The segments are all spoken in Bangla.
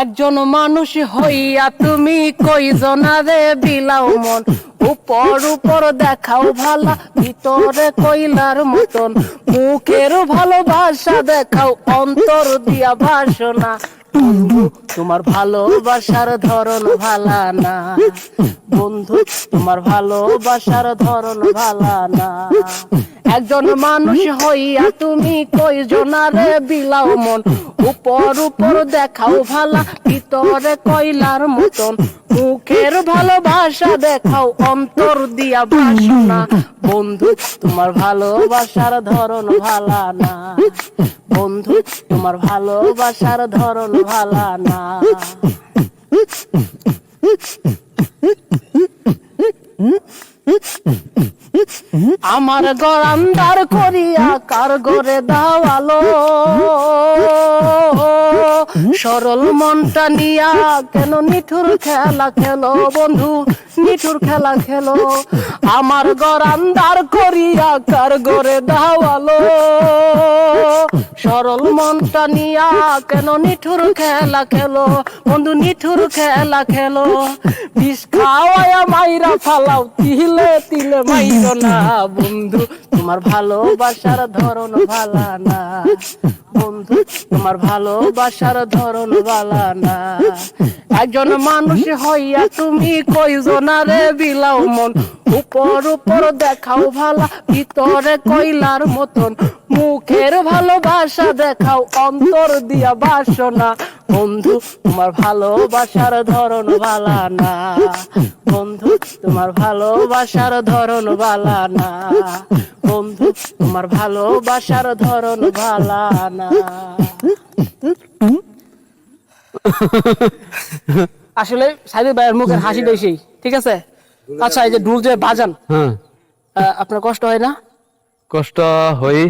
একজন মানুষ হইয়া তুমি কইজনারে বিলাও মন, উপর উপর দেখাও ভালা, ভিতরে কইলার মতন, মুখের ভালোবাসা দেখাও, অন্তর দিয়া ভাষণা। বন্ধু তোমার ভালোবাসার ধরন ভালা না, বন্ধু তোমার ভালোবাসার ধরন ভালা না। একজন মানুষ হইয়া তুমি কইজনারে বিলাও মন, উপর উপর দেখাও ভালা, ভিতরে কইলার মতন, মুখের ভালোবাসা দেখাও, অন্তর দিয়া বাসনা। বন্ধু তোমার ভালোবাসার ধরন ভালা না, বন্ধু তোমার ভালোবাসার ধরন ভালা না। আমার ঘর আন্ধার করিয়া কার ঘরে দাও আলো, সরল মনটা নিয়া কেন নিঠুর খেলা খেলো বন্ধু, নিঠুর খেলা খেলো। আমার ঘর আন্ধার করিয়া কার ঘরে দাও আলো, সরল মনটা নিয়া কেন নিঠুর খেলা খেলো বন্ধু, নিঠুর খেলা খেলো। বিষ খাওয়ায়া মাইরা ফালাও, তিলে তিলে মাইরো না। বন্ধু তোমার ভালোবাসার ধরন ভালা না, বন্ধু তোমার ভালোবাসার ধরন ভালা না। একজন মানুষ হইয়া তুমি কইজনারে বিলাও মন, উপর উপর দেখাও ভালা, ভিতরে কইলার মতন, মুখের ভালোবাসা দেখাও, অন্তর দিয়া বাসনা। বন্ধু তোমার ভালোবাসার ধরন ভালা না, বন্ধু তোমার ভালোবাসার ধরন ভালা না, বন্ধু তোমার ভালোবাসার ধরন ভালা না। আসলে সাইদুর ভাইয়ের মুখের হাসিটাই সেই, ঠিক আছে। আচ্ছা এই যে ঢোল যে বাজান, আপনার কষ্ট হয় না? কষ্ট হয়,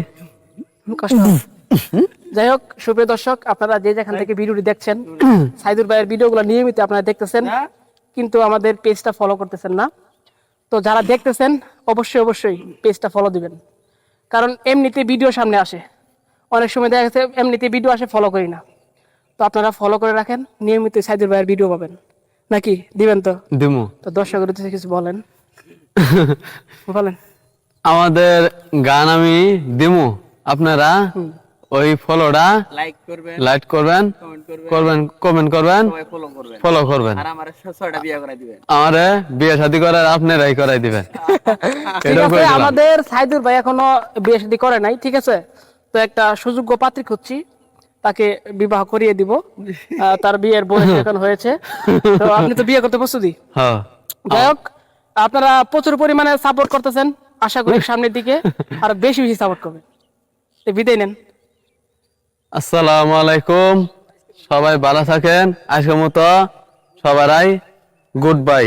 কষ্ট হয়। যাই হোক সুপ্রিয় দর্শক, আপনারা যে যেখান থেকে ভিডিওটি দেখছেন, সাইদুর ভাইয়ের ভিডিওগুলো নিয়মিত আপনারা দেখতেছেন, কিন্তু আমাদের পেজটা ফলো করতেছেন না। তো যারা দেখতেছেন অবশ্যই অবশ্যই পেজটা ফলো দিবেন, কারণ এমনিতে ভিডিও সামনে আসে, অনেক সময় দেখা যাচ্ছে এমনিতে ভিডিও আসে, ফলো করি না। তো আপনারা ফলো করে রাখেন, নিয়মিত সাইদুর ভাইয়ের ভিডিও পাবেন, নাকি দিবেন? তো দিমু। তো দর্শকের উদ্দেশ্যে কিছু বলেন, বলেন। আমাদের গান আমি দিমু, আপনারা ওই ফলোটা লাইক করবেন, কমেন্ট করবেন, ফলো করবেন, আর আমারে বিয়ে শাদী করার আপনারাই করাই দিবেন। ঠিক আছে, আমাদের সাইদুর ভাই এখনো বিয়ে শাদী করে নাই, ঠিক আছে। তো একটা সুযোগ্য পাত্রী খুঁজছি, তাকে বিবাহ করিয়ে দিব। তার বিয়ের বয়স এখন হয়েছে, তো আপনি তো বিয়ে করতে প্রস্তুতি। যাই হোক, আপনারা প্রচুর পরিমাণে সাপোর্ট করতেছেন, আশা করি সামনের দিকে আর বেশি বেশি সাপোর্ট করবেন। বিদায় নেন। আসসালামু আলাইকুম, সবাই ভালো থাকেন। আজকের মতো সবাই গুড বাই।